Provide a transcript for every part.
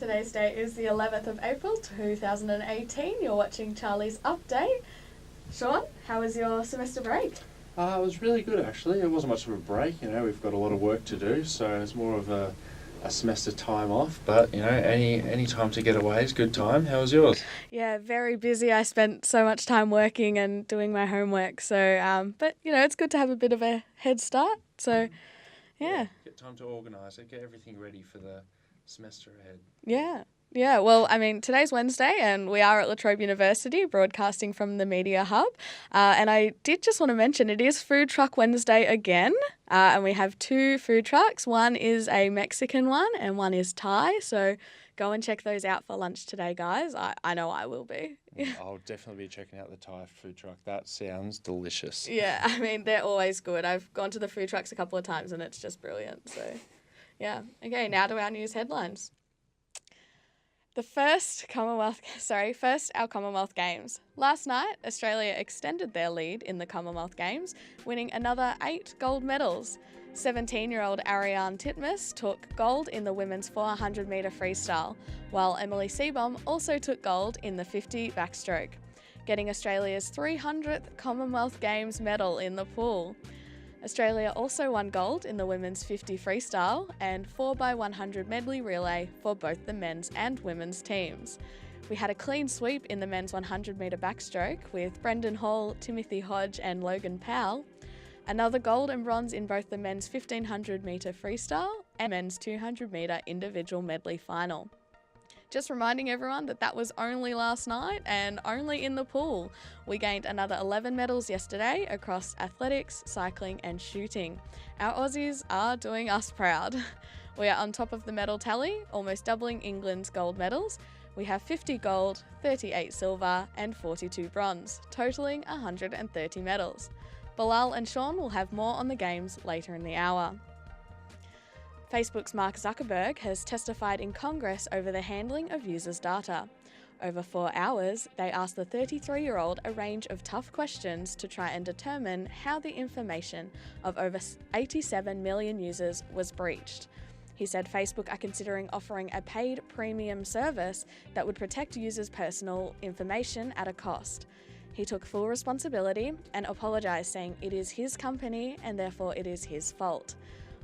Today's date is the 11th of April 2018. You're watching Charlie's Update. Sean, how was your semester break? It was really good actually. It wasn't much of a break, we've got a lot of work to do, so it's more of a semester time off, but any time to get away is good time. How was yours? Yeah, very busy. I spent so much time working and doing my homework, so but it's good to have a bit of a head start. So yeah. Get time to organise it, get everything ready for the semester ahead. Yeah, well, today's Wednesday and we are at La Trobe University broadcasting from the Media Hub. And I did just want to mention it is Food Truck Wednesday again. And we have two food trucks. One is a Mexican one and one is Thai. So go and check those out for lunch today, guys. I know I will be. I'll definitely be checking out the Thai food truck. That sounds delicious. Yeah, they're always good. I've gone to the food trucks a couple of times and it's just brilliant. So yeah. Okay, now to our news headlines. First our Commonwealth Games. Last night, Australia extended their lead in the Commonwealth Games, winning another 8 gold medals. 17-year-old Ariarne Titmus took gold in the women's 400-metre freestyle, while Emily Seebohm also took gold in the 50 backstroke, getting Australia's 300th Commonwealth Games medal in the pool. Australia also won gold in the women's 50 freestyle and 4x100 medley relay for both the men's and women's teams. We had a clean sweep in the men's 100-metre backstroke with Brendan Hall, Timothy Hodge and Logan Powell. Another gold and bronze in both the men's 1500-metre freestyle and men's 200-metre individual medley final. Just reminding everyone that was only last night and only in the pool. We gained another 11 medals yesterday across athletics, cycling and shooting. Our Aussies are doing us proud. We are on top of the medal tally, almost doubling England's gold medals. We have 50 gold, 38 silver and 42 bronze, totalling 130 medals. Bilal and Sean will have more on the games later in the hour. Facebook's Mark Zuckerberg has testified in Congress over the handling of users' data. Over 4 hours, they asked the 33-year-old a range of tough questions to try and determine how the information of over 87 million users was breached. He said Facebook are considering offering a paid premium service that would protect users' personal information at a cost. He took full responsibility and apologised, saying it is his company and therefore it is his fault.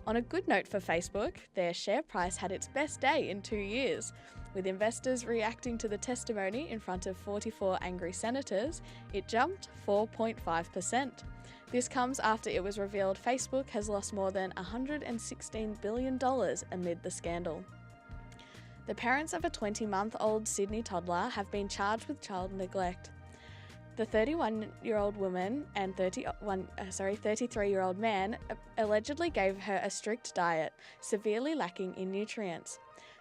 On a good note for Facebook, their share price had its best day in 2 years. With investors reacting to the testimony in front of 44 angry senators, it jumped 4.5%. This comes after it was revealed Facebook has lost more than $116 billion amid the scandal. The parents of a 20-month-old Sydney toddler have been charged with child neglect. The 31-year-old woman and 33-year-old man allegedly gave her a strict diet, severely lacking in nutrients.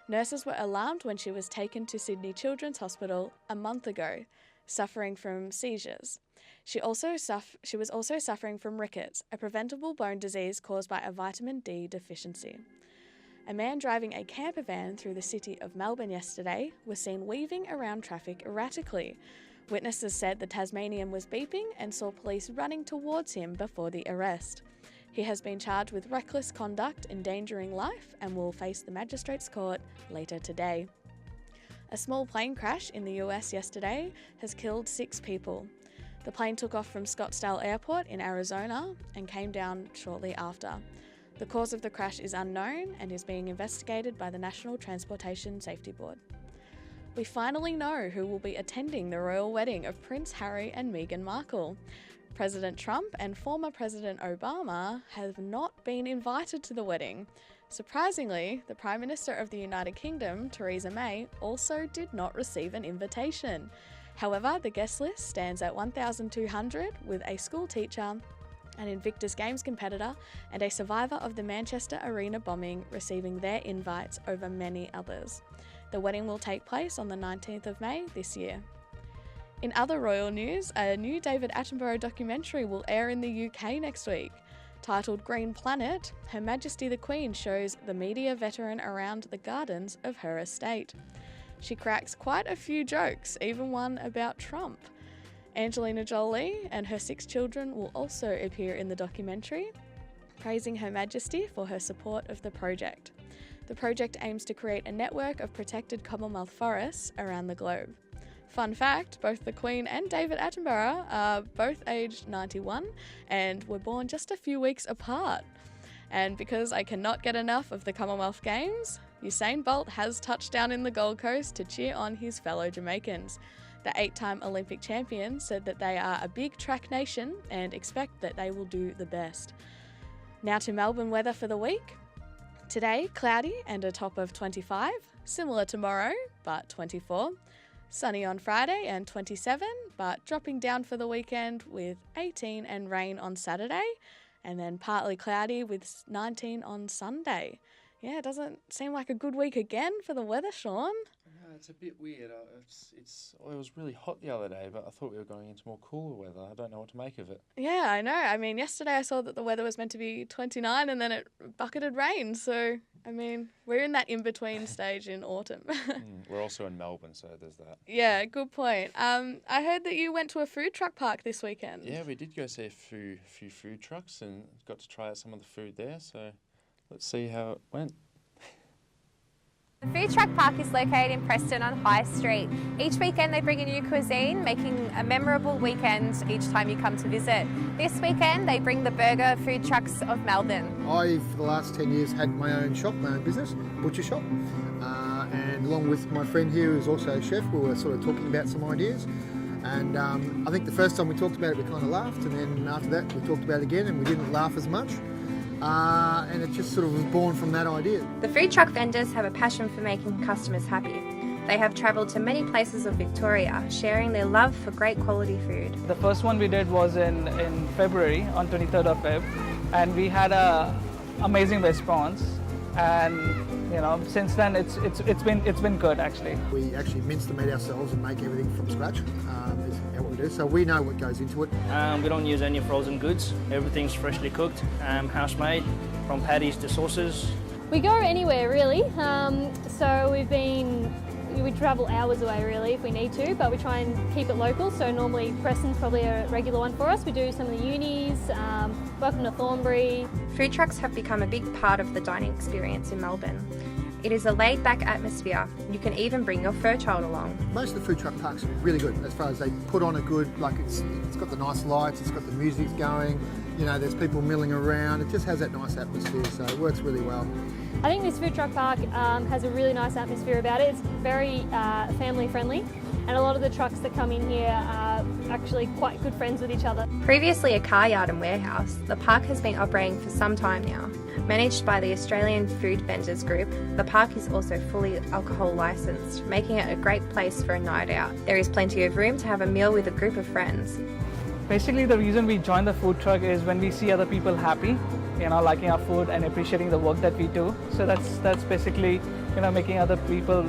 Nurses were alarmed when she was taken to Sydney Children's Hospital a month ago, suffering from seizures. She was also suffering from rickets, a preventable bone disease caused by a vitamin D deficiency. A man driving a camper van through the city of Melbourne yesterday was seen weaving around traffic erratically. Witnesses said the Tasmanian was beeping and saw police running towards him before the arrest. He has been charged with reckless conduct, endangering life, and will face the magistrate's court later today. A small plane crash in the US yesterday has killed 6 people. The plane took off from Scottsdale Airport in Arizona and came down shortly after. The cause of the crash is unknown and is being investigated by the National Transportation Safety Board. We finally know who will be attending the royal wedding of Prince Harry and Meghan Markle. President Trump and former President Obama have not been invited to the wedding. Surprisingly, the Prime Minister of the United Kingdom, Theresa May, also did not receive an invitation. However, the guest list stands at 1,200, with a school teacher, an Invictus Games competitor, and a survivor of the Manchester Arena bombing receiving their invites over many others. The wedding will take place on the 19th of May this year. In other royal news, a new David Attenborough documentary will air in the UK next week. Titled Green Planet, Her Majesty the Queen shows the media veteran around the gardens of her estate. She cracks quite a few jokes, even one about Trump. Angelina Jolie and her 6 children will also appear in the documentary, praising Her Majesty for her support of the project. The project aims to create a network of protected Commonwealth forests around the globe. Fun fact, both the Queen and David Attenborough are both aged 91 and were born just a few weeks apart. And because I cannot get enough of the Commonwealth Games, Usain Bolt has touched down in the Gold Coast to cheer on his fellow Jamaicans. The 8-time Olympic champion said that they are a big track nation and expect that they will do the best. Now to Melbourne weather for the week. Today, cloudy and a top of 25, similar tomorrow, but 24. Sunny on Friday and 27, but dropping down for the weekend with 18 and rain on Saturday, and then partly cloudy with 19 on Sunday. Yeah, it doesn't seem like a good week again for the weather, Sean. No, it's a bit weird. It was really hot the other day, but I thought we were going into more cooler weather. I don't know what to make of it. Yeah, I know. I mean, yesterday I saw that the weather was meant to be 29 and then it bucketed rain. So, I mean, we're in that in-between stage in autumn. We're also in Melbourne, so there's that. Yeah, good point. I heard that you went to a food truck park this weekend. Yeah, we did go see a few food trucks and got to try out some of the food there. So let's see how it went. The Food Truck Park is located in Preston on High Street. Each weekend they bring a new cuisine, making a memorable weekend each time you come to visit. This weekend they bring the Burger Food Trucks of Melbourne. I, for the last 10 years, had my own shop, my own business, butcher shop. And along with my friend here who's also a chef, we were sort of talking about some ideas. And I think the first time we talked about it, we kind of laughed. And then after that, we talked about it again and we didn't laugh as much. And it just sort of was born from that idea. The food truck vendors have a passion for making customers happy. They have travelled to many places of Victoria, sharing their love for great quality food. The first one we did was in February, on 23rd of Feb, and we had a amazing response. And since then it's been good actually. We actually mince the meat ourselves and make everything from scratch. Is what we do. So we know what goes into it. We don't use any frozen goods. Everything's freshly cooked, house made, from patties to sauces. We go anywhere really. So we travel hours away really if we need to, but we try and keep it local. So normally Preston's probably a regular one for us. We do some of the unis, welcome to Thornbury. Food trucks have become a big part of the dining experience in Melbourne. It is a laid-back atmosphere. You can even bring your fur child along. Most of the food truck parks are really good as far as they put on a good, it's got the nice lights, it's got the music going, there's people milling around. It just has that nice atmosphere, so it works really well. I think this food truck park has a really nice atmosphere about it. It's very family friendly, and a lot of the trucks that come in here are actually quite good friends with each other. Previously a car yard and warehouse, the park has been operating for some time now. Managed by the Australian Food Vendors Group, the park is also fully alcohol licensed, making it a great place for a night out. There is plenty of room to have a meal with a group of friends. Basically the reason we join the food truck is when we see other people happy, liking our food and appreciating the work that we do. So that's basically, making other people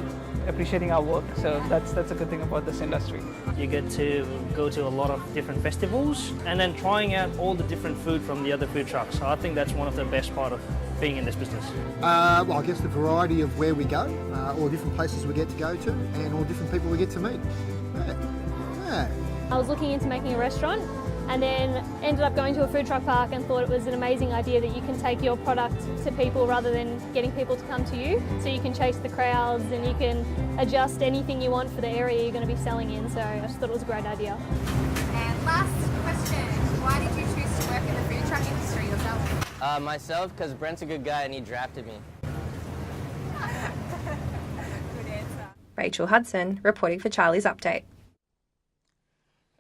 appreciating our work. So that's a good thing about this industry. You get to go to a lot of different festivals and then trying out all the different food from the other food trucks. So I think that's one of the best part of being in this business. Well, I guess the variety of where we go, all different places we get to go to, and all different people we get to meet. Yeah. I was looking into making a restaurant and then ended up going to a food truck park and thought it was an amazing idea that you can take your product to people rather than getting people to come to you. So you can chase the crowds and you can adjust anything you want for the area you're going to be selling in. So I just thought it was a great idea. And last question, why did you choose to work in the food truck industry yourself? Myself, because Brent's a good guy and he drafted me. Good answer. Rachel Hudson, reporting for Charlie's Update.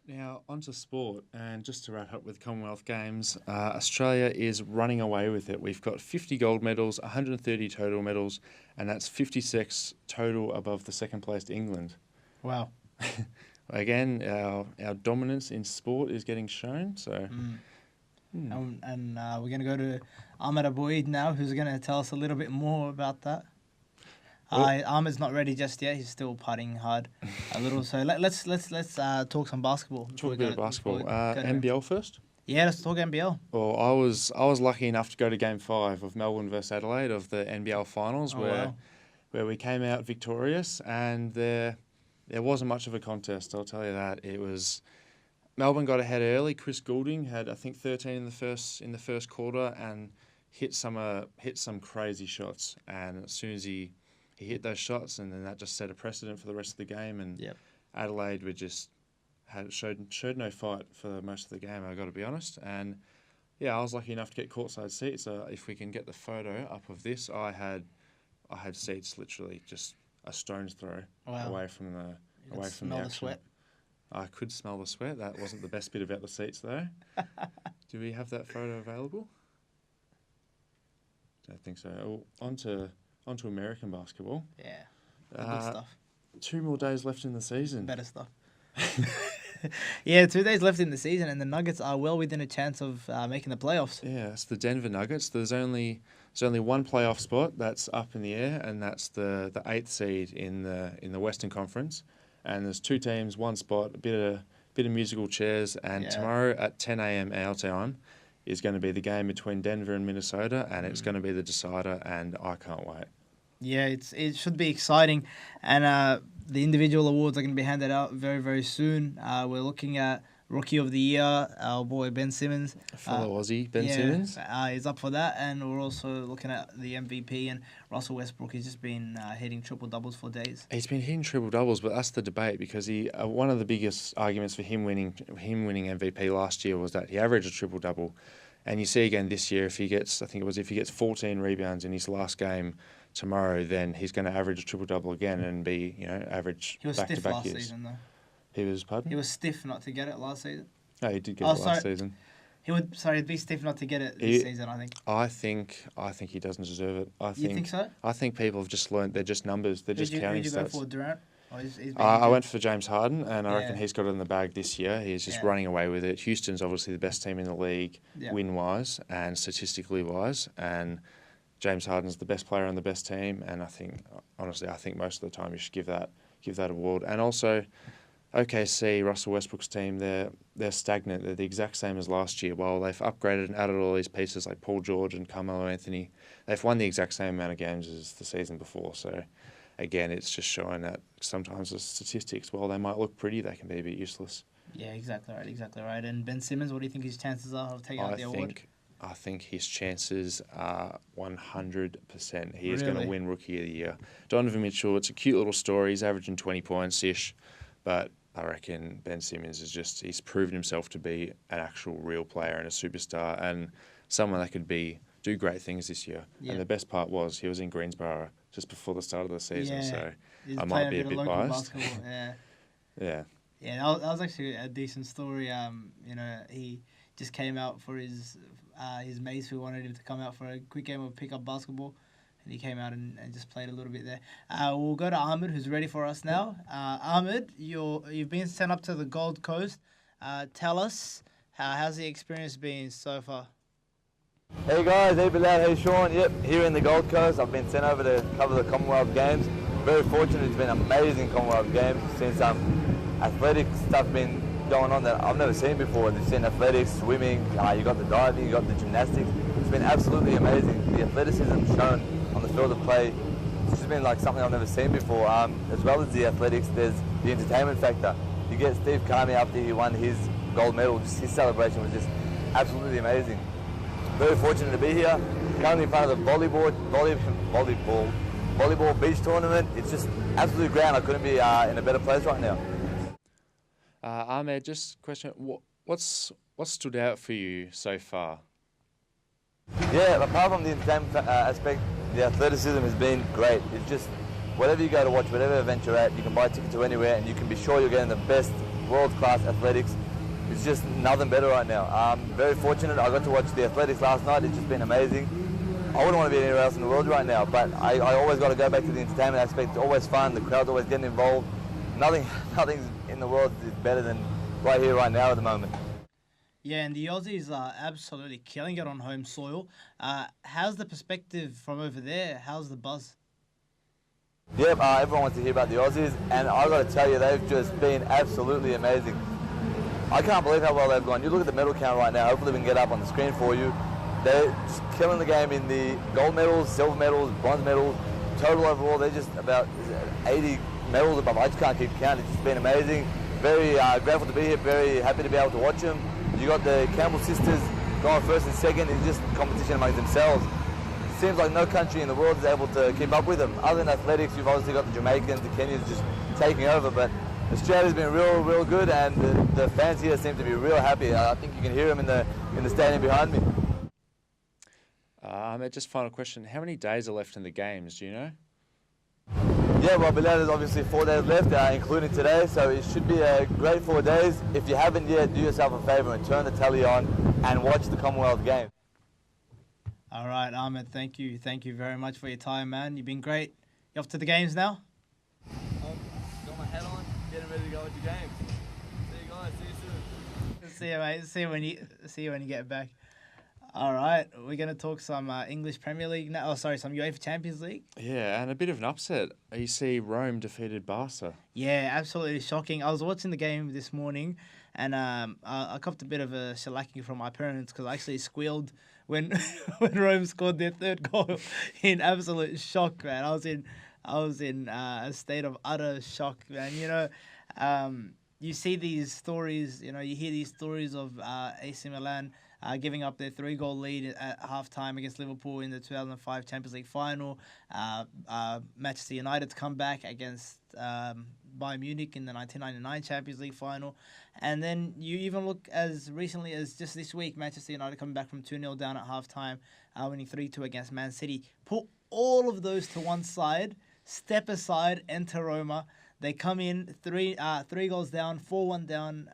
Now, onto sport, and just to wrap up with Commonwealth Games, Australia is running away with it. We've got 50 gold medals, 130 total medals, and that's 56 total above the second-placed England. Wow. Again, our dominance in sport is getting shown, so... And we're going to go to Ahmed Aboid now, who's going to tell us a little bit more about that. Ahmed's not ready just yet. He's still putting hard a little. So let's talk some basketball. Talk a bit of basketball. NBL first? Yeah, let's talk NBL. Well, I was lucky enough to go to Game 5 of Melbourne versus Adelaide of the NBL Finals, where we came out victorious, and there wasn't much of a contest. I'll tell you that. It was Melbourne got ahead early. Chris Goulding had I think 13 in the first quarter, and hit some crazy shots, and as soon as he hit those shots, and then that just set a precedent for the rest of the game. And Adelaide showed no fight for most of the game. I got to be honest, and I was lucky enough to get courtside seats. If we can get the photo up of this, I had seats literally just a stone's throw away from the action. Sweat. I could smell the sweat. That wasn't the best bit about the seats, though. Do we have that photo available? Don't think so. Oh, onto American basketball. Yeah, good stuff. 2 more days left in the season. Better stuff. Yeah, 2 days left in the season, and the Nuggets are well within a chance of making the playoffs. Yeah, it's the Denver Nuggets. There's only one playoff spot that's up in the air, and that's the 8th seed in the Western Conference. And there's 2 teams, 1 spot, a bit of musical chairs. And tomorrow at 10 a.m. our time is going to be the game between Denver and Minnesota, and it's going to be the decider. And I can't wait. Yeah, it should be exciting, and the individual awards are going to be handed out very, very soon. We're looking at Rookie of the Year, our boy Ben Simmons. Fellow Aussie Ben Simmons. He's up for that, and we're also looking at the MVP, and Russell Westbrook. He's just been hitting triple-doubles for days. He's been hitting triple-doubles, but that's the debate, because one of the biggest arguments for him winning MVP last year was that he averaged a triple-double. And you see again this year, if he gets 14 rebounds in his last game tomorrow, then he's going to average a triple-double again and be, average back-to-back years. He was stiff last season, though. He was, pardon? He was stiff not to get it last season. No, he did get it last season. He'd be stiff not to get it this season, I think. I think he doesn't deserve it. You think so? I think people have just learned they're just numbers. They're just counting stats. Who'd you go for, Durant? I went for James Harden, and I reckon he's got it in the bag this year. He's just running away with it. Houston's obviously the best team in the league, win-wise and statistically-wise, and James Harden's the best player on the best team. And I think most of the time you should give that award. And also, OKC, Russell Westbrook's team, they're stagnant. They're the exact same as last year. While they've upgraded and added all these pieces like Paul George and Carmelo Anthony, they've won the exact same amount of games as the season before. So, again, it's just showing that sometimes the statistics, while they might look pretty, they can be a bit useless. Yeah, exactly right. And Ben Simmons, what do you think his chances are of taking out the award? I think his chances are 100%. He is going to win Rookie of the Year. Donovan Mitchell, it's a cute little story. He's averaging 20 points-ish, but I reckon Ben Simmons he's proven himself to be an actual real player and a superstar and someone that could do great things this year. Yeah. And the best part was he was in Greensboro just before the start of the season, so I might be a bit biased. Yeah, that was actually a decent story. He just came out for his mates who wanted him to come out for a quick game of pickup basketball. And he came out and just played a little bit there. We'll go to Ahmed, who's ready for us now. Ahmed, you've been sent up to the Gold Coast. Tell us, how's the experience been so far? Hey guys, hey Bilal, hey Sean. Yep, here in the Gold Coast. I've been sent over to cover the Commonwealth Games. Very fortunate. It's been an amazing Commonwealth Games. Seen some athletic stuff been going on that I've never seen before. You've seen athletics, swimming, you got the diving, you got the gymnastics. It's been absolutely amazing. The athleticism shown on the field of play, it's just been like something I've never seen before. As well as the athletics, there's the entertainment factor. You get Steve Carmi after he won his gold medal, just his celebration was just absolutely amazing. Very fortunate to be here. Currently in front of the volleyball beach tournament. It's just absolutely grand. I couldn't be in a better place right now. Ahmed, just a question. What's stood out for you so far? Yeah, apart from the entertainment aspect, the athleticism has been great. It's just whatever you go to watch, whatever event you're at, you can buy a ticket to anywhere and you can be sure you're getting the best world-class athletics. It's just nothing better right now. Very fortunate. I got to watch the athletics last night. It's just been amazing. I wouldn't want to be anywhere else in the world right now, but I always got to go back to the entertainment aspect. It's always fun. The crowd's always getting involved. Nothing in the world is better than right here, right now at the moment. Yeah, and the Aussies are absolutely killing it on home soil. How's the perspective from over there? How's the buzz? Yep, everyone wants to hear about the Aussies, and I've got to tell you, they've just been absolutely amazing. I can't believe how well they've gone. You look at the medal count right now, hopefully we can get up on the screen for you. They're just killing the game in the gold medals, silver medals, bronze medals, total overall, they're just about 80 medals above. I just can't keep count. It's just been amazing. Very grateful to be here, very happy to be able to watch them. You got the Campbell sisters going first and second is just competition amongst themselves. Seems like no country in the world is able to keep up with them. Other than athletics, you've obviously got the Jamaicans, the Kenyans just taking over, but Australia's been real good, and the fans here seem to be real happy. I think you can hear them in the stadium behind me. Just final question. How many days are left in the games, do you know? Yeah, well, Bilal, there's obviously 4 days left, including today, so it should be a great 4 days. If you haven't yet, do yourself a favour and turn the telly on and watch the Commonwealth Games. All right, Ahmed, thank you. Thank you very much for your time, man. You've been great. You off to the games now? Got my hat on, getting ready to go with the games. See you guys, see you soon. See you, mate. See you when you get back. All right, we're going to talk some English Premier League now. Oh, sorry, some UEFA Champions League. Yeah, and a bit of an upset. You see Rome defeated Barca. Yeah, absolutely shocking. I was watching the game this morning, and I copped a bit of a shellacking from my parents because I actually squealed when when Rome scored their third goal in absolute shock, man. I was in a state of utter shock, man. You know, you see these stories. You know, you hear these stories of AC Milan giving up their 3-goal lead at halftime against Liverpool in the 2005 Champions League final. Manchester United's comeback against Bayern Munich in the 1999 Champions League final. And then you even look as recently as just this week, Manchester United coming back from 2-0 down at halftime, winning 3-2 against Man City. Put all of those to one side, step aside, enter Roma. They come in 3 goals down, 4-1 down,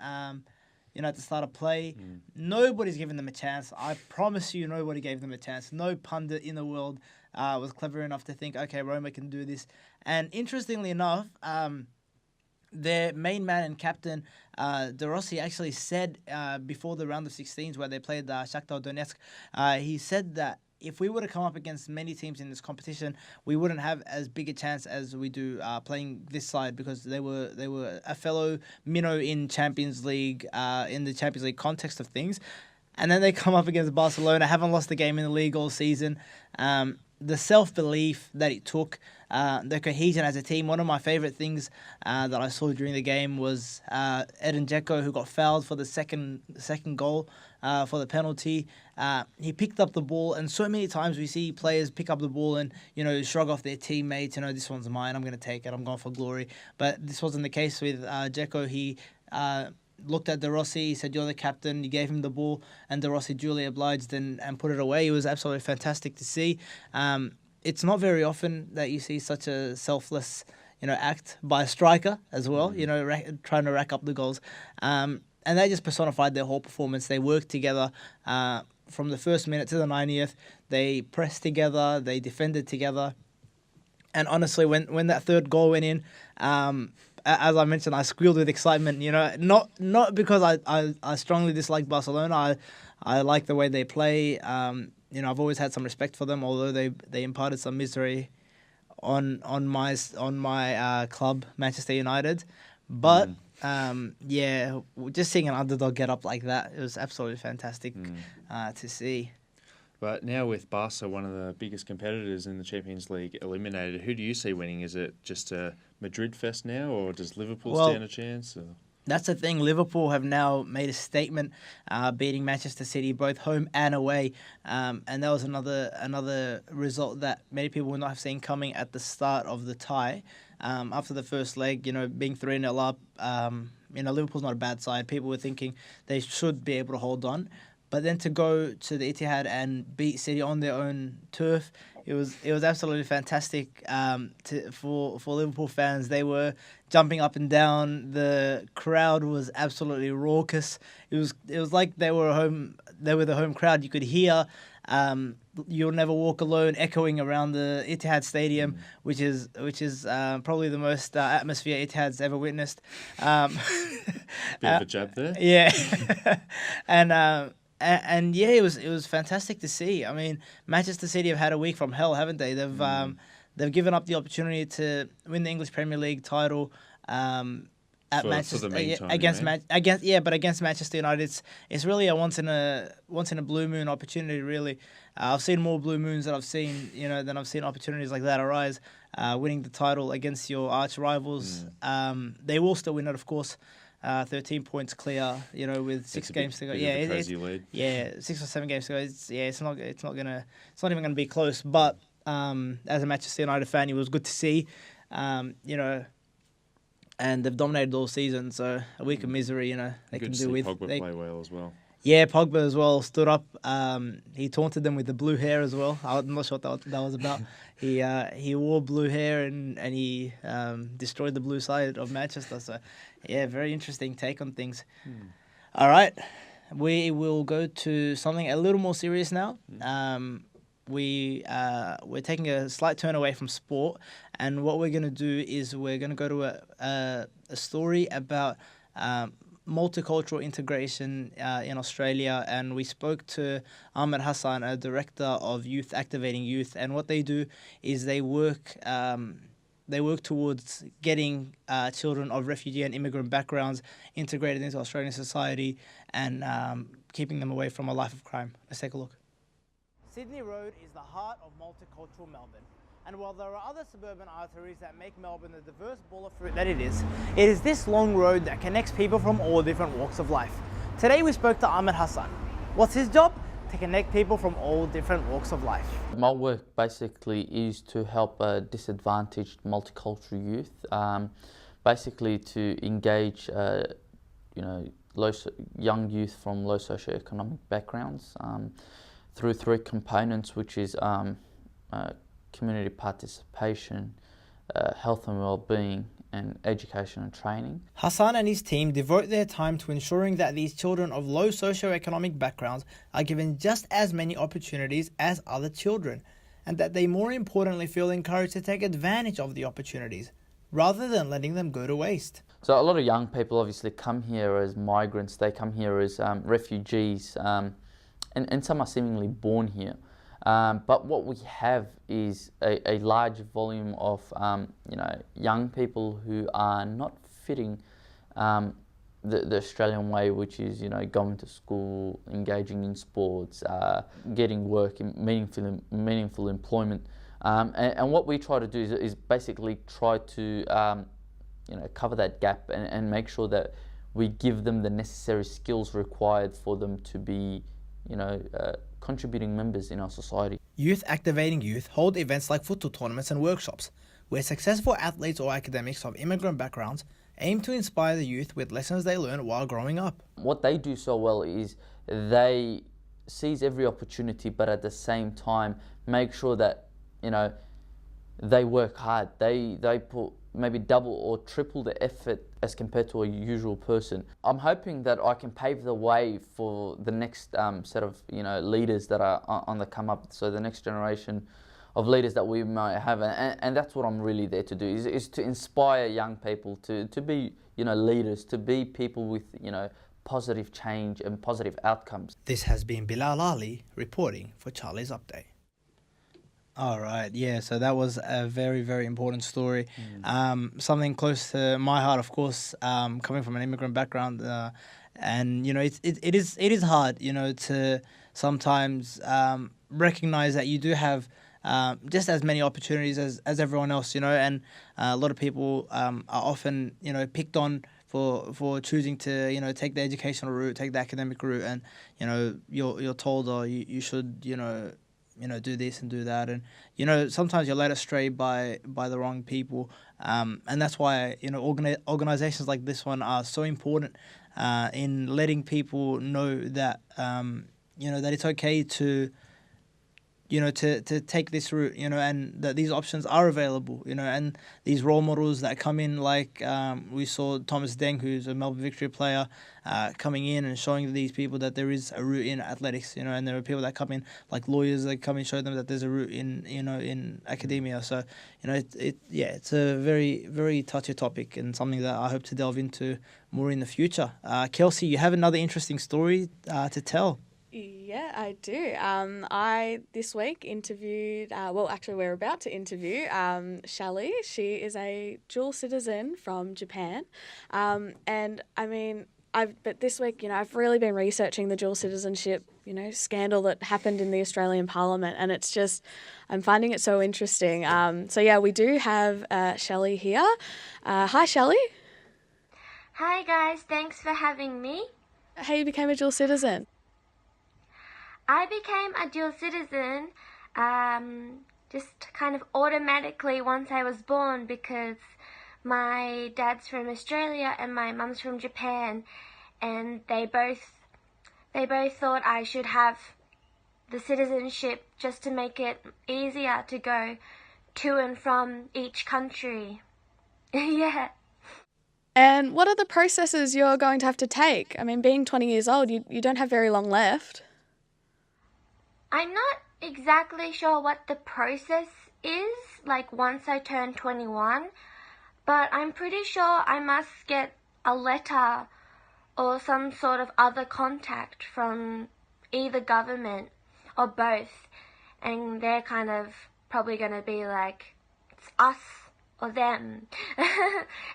at the start of play. Nobody's given them a chance. I promise you, nobody gave them a chance. No pundit in the world was clever enough to think, okay, Roma can do this. And interestingly enough, their main man and captain, De Rossi, actually said before the round of 16s where they played Shakhtar Donetsk, he said that if we were to come up against many teams in this competition, we wouldn't have as big a chance as we do playing this side because they were a fellow minnow in Champions League, in the Champions League context of things. And then they come up against Barcelona, haven't lost a game in the league all season. The self-belief that it took, the cohesion as a team. One of my favourite things that I saw during the game was Edin Dzeko, who got fouled for the second goal for the penalty. He picked up the ball, and so many times we see players pick up the ball and, shrug off their teammates. This one's mine, I'm going to take it, I'm going for glory. But this wasn't the case with Dzeko. He looked at De Rossi, he said, you're the captain, you gave him the ball, and De Rossi duly obliged and put it away. It was absolutely fantastic to see. It's not very often that you see such a selfless, act by a striker as well, trying to rack up the goals. And they just personified their whole performance. They worked together from the first minute to the 90th. They pressed together, they defended together. And honestly, when that third goal went in, as I mentioned, I squealed with excitement. Not because I strongly dislike Barcelona. I like the way they play. I've always had some respect for them, although they imparted some misery on my club, Manchester United. But just seeing an underdog get up like that, it was absolutely fantastic to see. But now with Barca, one of the biggest competitors in the Champions League, eliminated, who do you see winning? Is it just a Madrid fest now, or does Liverpool stand a chance? Or? That's the thing. Liverpool have now made a statement, beating Manchester City both home and away, and that was another result that many people would not have seen coming at the start of the tie. After the first leg, being 3-0 up, Liverpool's not a bad side. People were thinking they should be able to hold on. But then to go to the Etihad and beat City on their own turf, it was absolutely fantastic for Liverpool fans. They were jumping up and down. The crowd was absolutely raucous. It was like they were home. They were the home crowd. You could hear "You'll Never Walk Alone" echoing around the Etihad Stadium, which is probably the most atmosphere Etihad's ever witnessed. Bit of a jab there. Yeah, And yeah, it was fantastic to see. I mean, Manchester City have had a week from hell, haven't they? They've given up the opportunity to win the English Premier League title at Manchester for the meantime, against Manchester United. It's really a once in a blue moon opportunity. Really, I've seen more blue moons than I've seen opportunities like that arise. Winning the title against your arch rivals, they will still win it, of course. 13 points clear, you know, with six games to go. Bit of a cozy lead. Yeah, 6 or 7 games to go. It's not even gonna be close. But as a Manchester United fan, it was good to see, you know, and they've dominated all season. So a week of misery, you know, they Good can to do see with. Pogba play well as well. Yeah, Pogba as well stood up. He taunted them with the blue hair as well. I'm not sure what that was about. He wore blue hair and he destroyed the blue side of Manchester. So, yeah, very interesting take on things. All right, we will go to something a little more serious now. We're taking a slight turn away from sport, and what we're going to do is we're going to go to a story about multicultural integration in Australia, and we spoke to Ahmed Hassan, a director of Youth Activating Youth, and what they do is they work towards getting children of refugee and immigrant backgrounds integrated into Australian society and keeping them away from a life of crime. Let's take a look. Sydney Road is the heart of multicultural Melbourne. And while there are other suburban arteries that make Melbourne the diverse ball of fruit that it is this long road that connects people from all different walks of life. Today we spoke to Ahmed Hassan. What's his job? To connect people from all different walks of life. My work basically is to help disadvantaged multicultural youth, basically to engage young youth from low socioeconomic backgrounds through 3 components, which is community participation, health and well-being, and education and training. Hassan and his team devote their time to ensuring that these children of low socioeconomic backgrounds are given just as many opportunities as other children, and that they more importantly feel encouraged to take advantage of the opportunities, rather than letting them go to waste. So a lot of young people obviously come here as migrants, they come here as refugees, and some are seemingly born here. But what we have is a large volume of young people who are not fitting the Australian way, which is going to school, engaging in sports, getting work, in meaningful employment, and what we try to do is basically try to cover that gap and make sure that we give them the necessary skills required for them to be contributing members in our society. Youth Activating Youth hold events like football tournaments and workshops, where successful athletes or academics of immigrant backgrounds aim to inspire the youth with lessons they learn while growing up. What they do so well is they seize every opportunity, but at the same time make sure that they work hard. They put maybe double or triple the effort as compared to a usual person. I'm hoping that I can pave the way for the next set of leaders that are on the come up. So the next generation of leaders that we might have, and that's what I'm really there to do, is to inspire young people to be leaders, to be people with positive change and positive outcomes. This has been Bilal Ali reporting for Charlie's Update. All right, yeah, so that was a very, very important story. Something close to my heart, of course, coming from an immigrant background. And, it is hard, to sometimes recognize that you do have just as many opportunities as everyone else, and a lot of people are often, picked on for choosing to, take the educational route, take the academic route, and, you're told, oh, you should, do this and do that, and sometimes you're led astray by the wrong people, and that's why organizations like this one are so important in letting people know that that it's okay to to take this route, and that these options are available, and these role models that come in, like we saw Thomas Deng, who's a Melbourne Victory player, coming in and showing these people that there is a route in athletics, and there are people that come in, like lawyers, that come and show them that there's a route in, in academia. So, it's a very, very touchy topic and something that I hope to delve into more in the future. Kelsey, you have another interesting story to tell. Yeah, I do. I this week interviewed, we're about to interview Shelly. She is a dual citizen from Japan. And I mean, but this week, I've really been researching the dual citizenship, scandal that happened in the Australian Parliament, and it's just, I'm finding it so interesting. So yeah, we do have Shelly here. Hi, Shelly. Hi guys, thanks for having me. How you became a dual citizen? I became a dual citizen just kind of automatically once I was born because my dad's from Australia and my mum's from Japan, and they both thought I should have the citizenship just to make it easier to go to and from each country. Yeah. And what are the processes you're going to have to take? I mean, being 20 years old, you don't have very long left. I'm not exactly sure what the process is, like once I turn 21, but I'm pretty sure I must get a letter or some sort of other contact from either government or both, and they're kind of probably going to be like, it's us or them.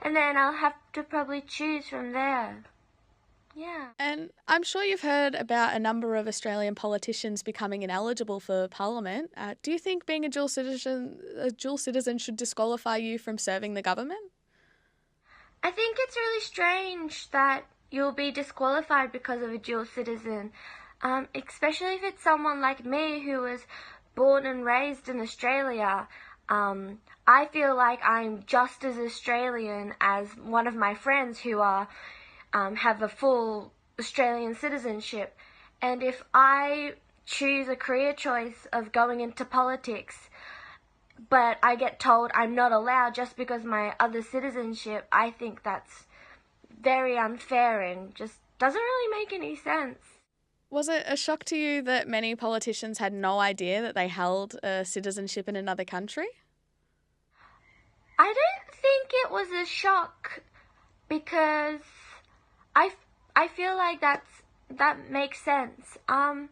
And then I'll have to probably choose from there. Yeah. And I'm sure you've heard about a number of Australian politicians becoming ineligible for Parliament. Do you think being a dual citizen should disqualify you from serving the government? I think it's really strange that you'll be disqualified because of a dual citizen, especially if it's someone like me who was born and raised in Australia. I feel like I'm just as Australian as one of my friends who are have a full Australian citizenship. And if I choose a career choice of going into politics, but I get told I'm not allowed just because of my other citizenship, I think that's very unfair and just doesn't really make any sense. Was it a shock to you that many politicians had no idea that they held a citizenship in another country? I don't think it was a shock because I feel like that makes sense. I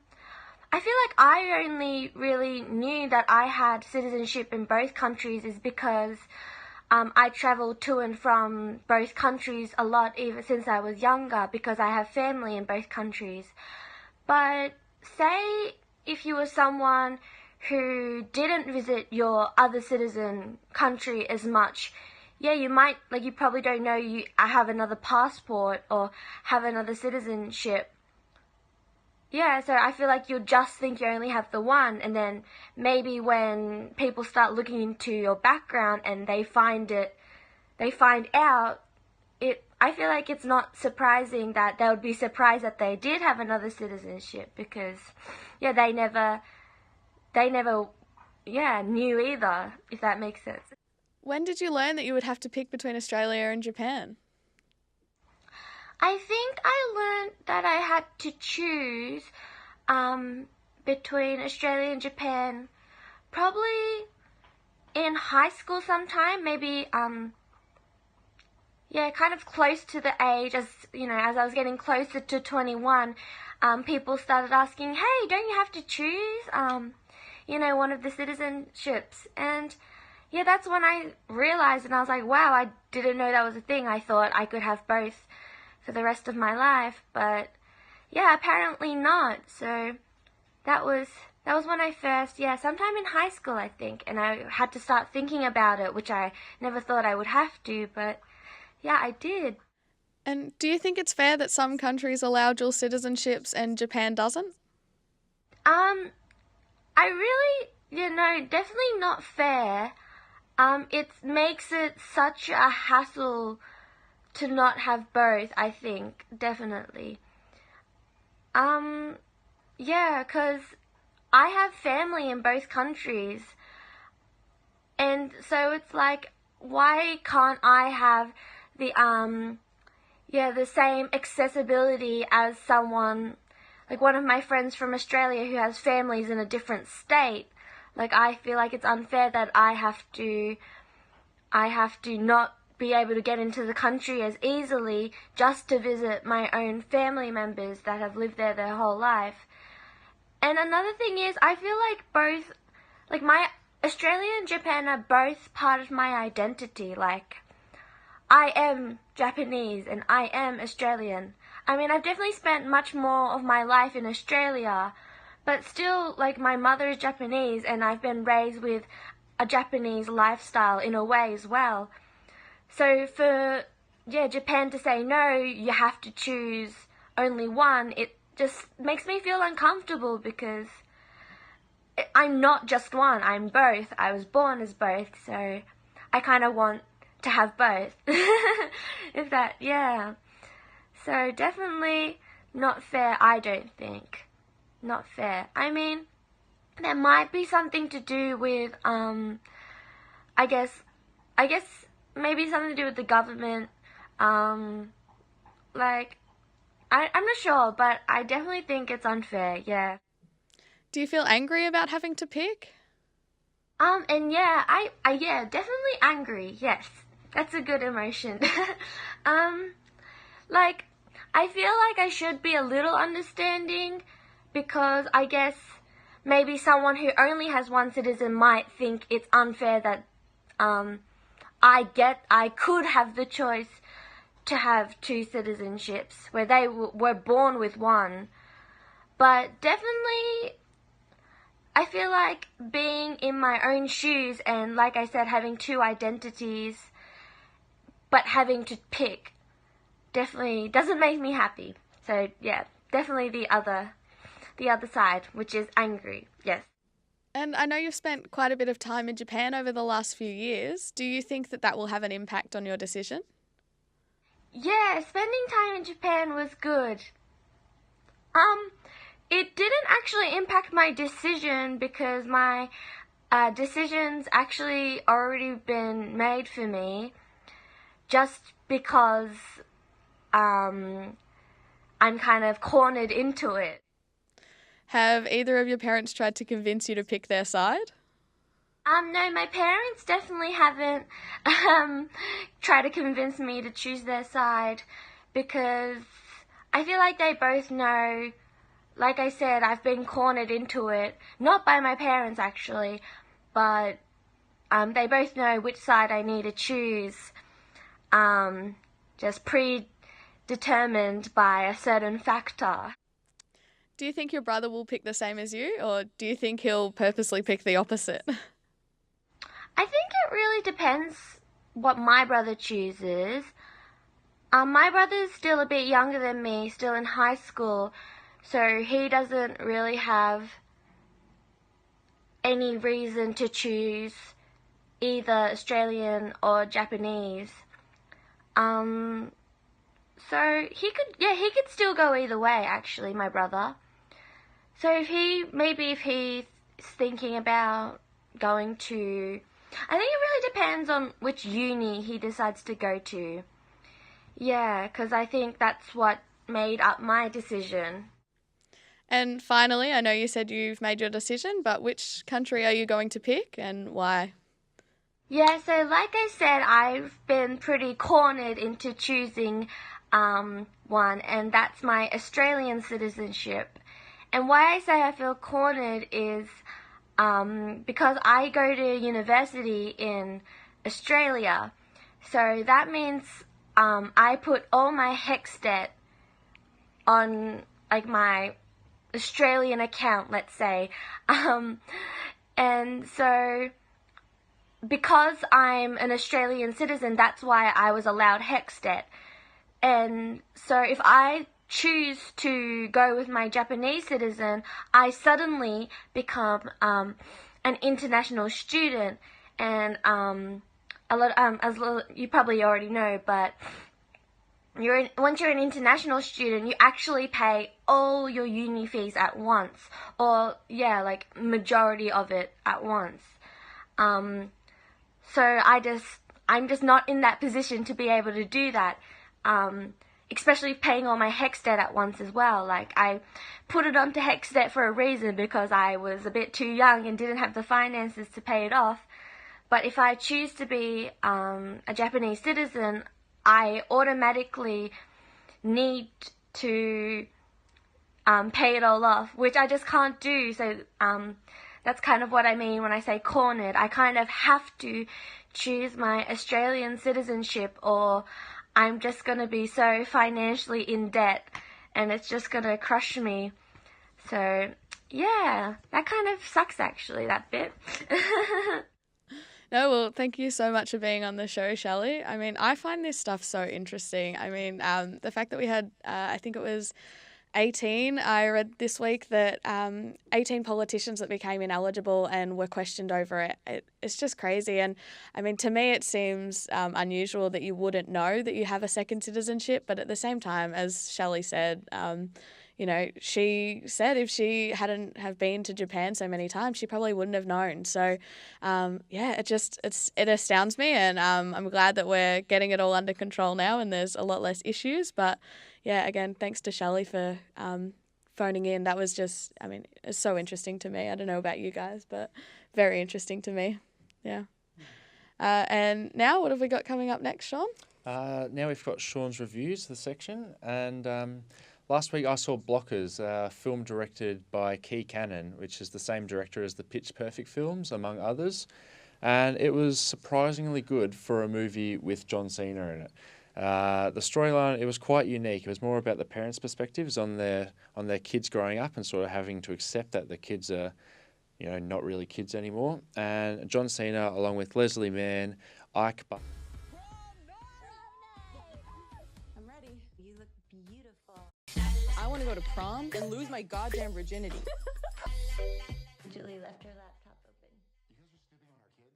feel like I only really knew that I had citizenship in both countries is because I traveled to and from both countries a lot even since I was younger because I have family in both countries. But say if you were someone who didn't visit your other citizen country as much, yeah, you might, like, you probably don't know I have another passport or have another citizenship. Yeah, so I feel like you'll just think you only have the one, and then maybe when people start looking into your background and they find out, I feel like it's not surprising that they would be surprised that they did have another citizenship because, yeah, they never knew either, if that makes sense. When did you learn that you would have to pick between Australia and Japan? I think I learned that I had to choose between Australia and Japan probably in high school sometime, maybe kind of close to the age as I was getting closer to 21, people started asking, hey, don't you have to choose one of the citizenships? And yeah, that's when I realized, and I was like, wow, I didn't know that was a thing. I thought I could have both for the rest of my life, but yeah, apparently not. So that was when I first, sometime in high school, I think, and I had to start thinking about it, which I never thought I would have to, but yeah, I did. And do you think it's fair that some countries allow dual citizenships and Japan doesn't? I really, definitely not fair. It makes it such a hassle to not have both, I think, definitely. Yeah, 'cause I have family in both countries, and so it's like, why can't I have the same accessibility as someone, like one of my friends from Australia who has families in a different state? Like, I feel like it's unfair that I have to not be able to get into the country as easily just to visit my own family members that have lived there their whole life. And another thing is, I feel like both, like my Australia and Japan are both part of my identity. Like, I am Japanese and I am Australian. I mean, I've definitely spent much more of my life in Australia, but still, like, my mother is Japanese and I've been raised with a Japanese lifestyle in a way as well. So for Japan to say no, you have to choose only one, it just makes me feel uncomfortable because I'm not just one, I'm both. I was born as both, so I kind of want to have both. If that, yeah. So definitely not fair, I don't think. Not fair. I mean, there might be something to do with, I guess maybe something to do with the government. Like, I'm not sure, but I definitely think it's unfair, yeah. Do you feel angry about having to pick? And yeah, I yeah, definitely angry, yes. That's a good emotion. Like, I feel like I should be a little understanding because I guess maybe someone who only has one citizen might think it's unfair that I could have the choice to have two citizenships where they were born with one. But definitely, I feel like being in my own shoes and, like I said, having two identities, but having to pick, definitely doesn't make me happy. So yeah, definitely the other side, which is angry, yes. And I know you've spent quite a bit of time in Japan over the last few years. Do you think that that will have an impact on your decision? Yeah, spending time in Japan was good. It didn't actually impact my decision because my decision's actually already been made for me just because I'm kind of cornered into it. Have either of your parents tried to convince you to pick their side? No, my parents definitely haven't tried to convince me to choose their side because I feel like they both know, like I said, I've been cornered into it. Not by my parents, actually, but they both know which side I need to choose, just predetermined by a certain factor. Do you think your brother will pick the same as you, or do you think he'll purposely pick the opposite? I think it really depends what my brother chooses. My brother's still a bit younger than me, still in high school, so he doesn't really have any reason to choose either Australian or Japanese. So he could still go either way, actually, my brother. So if he's thinking about going to, I think it really depends on which uni he decides to go to. Yeah, because I think that's what made up my decision. And finally, I know you said you've made your decision, but which country are you going to pick and why? Yeah, so like I said, I've been pretty cornered into choosing one, and that's my Australian citizenship. And why I say I feel cornered is because I go to university in Australia. So that means I put all my HECS debt on like my Australian account, let's say. And so because I'm an Australian citizen, that's why I was allowed HECS debt. And so if I choose to go with my Japanese citizen, I suddenly become an international student. And you probably already know, but once you're an international student, you actually pay all your uni fees at once, or yeah, like majority of it at once. So I'm just not in that position to be able to do that. Especially paying all my HECS debt at once as well. Like, I put it onto HECS debt for a reason because I was a bit too young and didn't have the finances to pay it off. But if I choose to be a Japanese citizen, I automatically need to pay it all off, which I just can't do. So that's kind of what I mean when I say cornered. I kind of have to choose my Australian citizenship, or I'm just going to be so financially in debt and it's just going to crush me. So, yeah, that kind of sucks actually, that bit. No, well, thank you so much for being on the show, Shelley. I mean, I find this stuff so interesting. I mean, the fact that we had, I think it was 18, I read this week that 18 politicians that became ineligible and were questioned over it. It's just crazy. And I mean, to me, it seems unusual that you wouldn't know that you have a second citizenship. But at the same time, as Shelley said, you know, she said if she hadn't have been to Japan so many times, she probably wouldn't have known. So, yeah, it astounds me, and I'm glad that we're getting it all under control now, and there's a lot less issues. But yeah, again, thanks to Shelley for phoning in. That was just, I mean, it's so interesting to me. I don't know about you guys, but very interesting to me. Yeah. And now, what have we got coming up next, Sean? Now we've got Sean's reviews, the section, and last week I saw Blockers, a film directed by Key Cannon, which is the same director as the Pitch Perfect films, among others, and it was surprisingly good for a movie with John Cena in it. The storyline, it was quite unique. It was more about the parents' perspectives on their kids growing up and sort of having to accept that the kids are, you know, not really kids anymore. And John Cena, along with Leslie Mann, Ike Buck. I'm ready. You look beautiful. I want to go to prom and lose my goddamn virginity. Julie left her laptop open. You guys are snooping on our kids?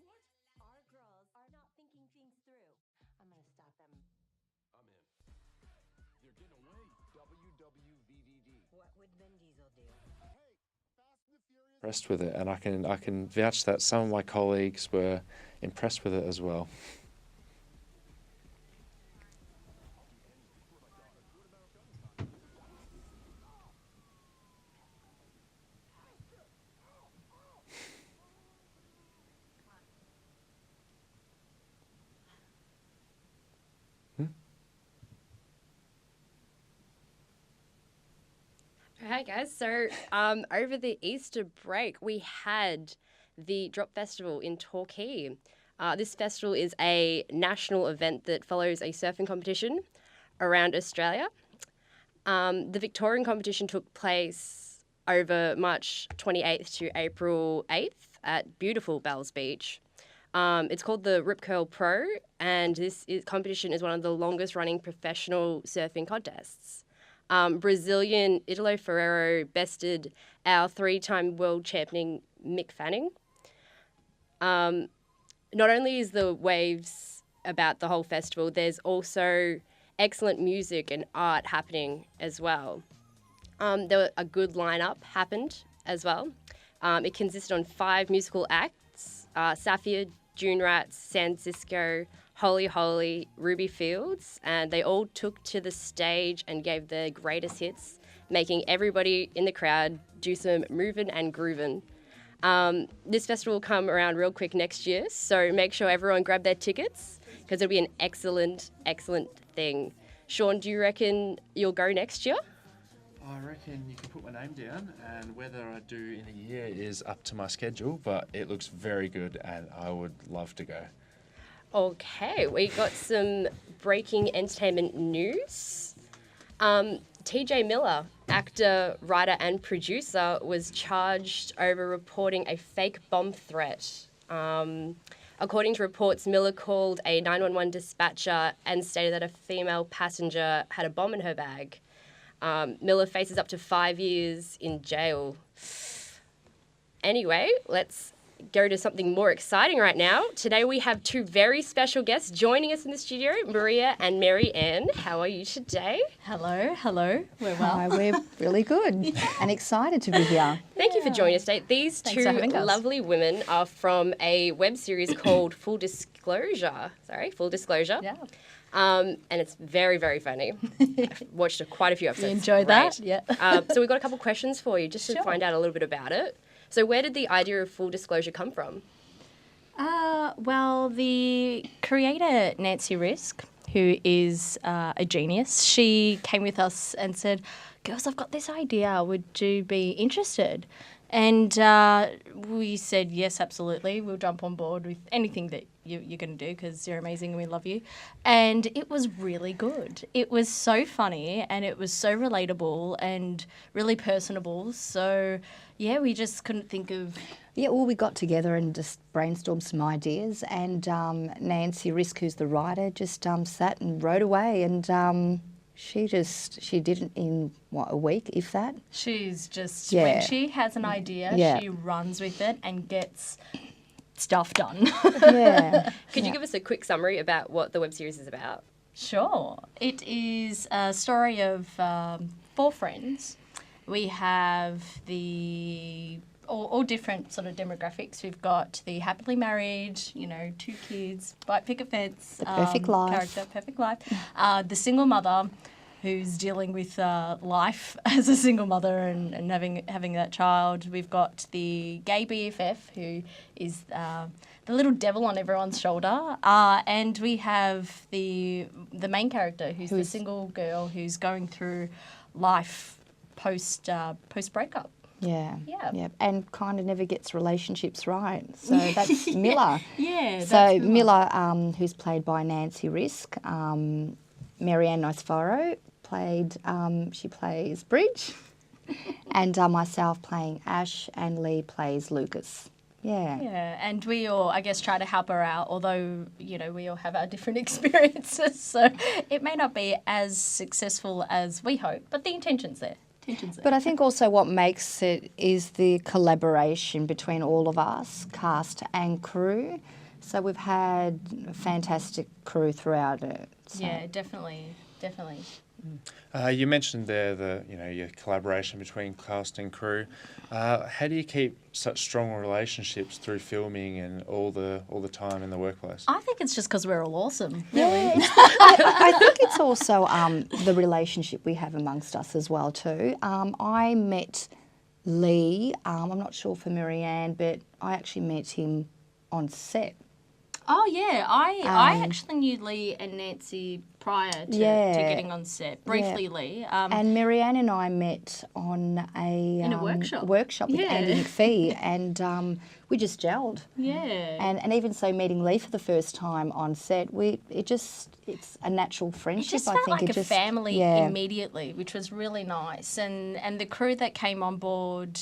What? Our girls are not thinking things through. I'm gonna stop them. I'm in. They're getting away. WWVDD. What would Vin Diesel do? Hey, Fast and the Furious. Impressed with it, and I can vouch that some of my colleagues were impressed with it as well. Hi guys, so over the Easter break we had the Drop Festival in Torquay. This festival is a national event that follows a surfing competition around Australia. The Victorian competition took place over March 28th to April 8th at beautiful Bells Beach. It's called the Rip Curl Pro, and this competition is one of the longest running professional surfing contests. Brazilian Italo Ferreiro bested our 3-time world champion Mick Fanning. Not only is the waves about the whole festival, there's also excellent music and art happening as well. A good lineup happened as well. It consisted on 5 musical acts, Safia, June Rats, San Cisco, Holy Holy, Ruby Fields, and they all took to the stage and gave their greatest hits, making everybody in the crowd do some moving and grooving. This festival will come around real quick next year, so make sure everyone grab their tickets because it'll be an excellent, excellent thing. Sean, do you reckon you'll go next year? I reckon you can put my name down, and whether I do in a year is up to my schedule, but it looks very good and I would love to go. Okay, we got some breaking entertainment news. TJ Miller, actor, writer and producer, was charged over reporting a fake bomb threat. According to reports, Miller called a 911 dispatcher and stated that a female passenger had a bomb in her bag. Miller faces up to 5 years in jail. Anyway, let's go to something more exciting right now. Today we have 2 very special guests joining us in the studio, Maria and Mary Ann. How are you today? Hello. We're well. Hi, we're really good and excited to be here. Thank you for joining us today. These Thanks for having 2 us. lovely women are from a web series called Full Disclosure. Yeah. And it's very, very funny. I've watched quite a few episodes. You enjoyed that? Yeah. So we've got a couple questions for you just to find out a little bit about it. So where did the idea of Full Disclosure come from? Well, the creator, Nancy Risk, who is a genius, she came with us and said, girls, I've got this idea. Would you be interested? And we said, yes, absolutely. We'll jump on board with anything that you're going to do because you're amazing and we love you. And it was really good. It was so funny and it was so relatable and really personable. So, yeah, we just couldn't think of... Yeah, well, we got together and just brainstormed some ideas, and Nancy Risk, who's the writer, just sat and wrote away, and she did it in, a week, if that? She's just... Yeah. When she has an idea, Yeah. she runs with it and gets stuff done. Yeah. Could you give us a quick summary about what the web series is about? Sure. It is a story of 4 friends. We have all different sort of demographics. We've got the happily married, 2 kids, white picket fence, The perfect life. character, perfect life. The single mother who's dealing with life as a single mother and having that child. We've got the gay BFF who is the little devil on everyone's shoulder, and we have the main character who's the single girl who's going through life post breakup. Yeah. Yeah. And kind of never gets relationships right. So that's Miller. Yeah. So Miller, who's played by Nancy Risk, Marianne Niceforo she plays Bridge, and myself playing Ash, and Lee plays Lucas. Yeah. Yeah, and we all, I guess, try to help her out, although, we all have our different experiences, so it may not be as successful as we hope, but the intention's there. But I think also what makes it is the collaboration between all of us, cast and crew. So we've had a fantastic crew throughout it. So. Yeah, definitely. You mentioned there your collaboration between cast and crew. How do you keep such strong relationships through filming and all the time in the workplace? I think it's just because we're all awesome, Yeah, really. I think it's also the relationship we have amongst us as well too. I met Lee, I'm not sure for Marianne, but I actually met him on set. Oh, yeah. I actually knew Lee and Nancy prior to getting on set. Briefly, Lee. And Marianne and I met on in a workshop. With Andy McPhee, and we just gelled. Yeah. And even so, meeting Lee for the first time on set, it's a natural friendship. It just I felt think like it a just, family yeah. immediately, which was really nice. And the crew that came on board,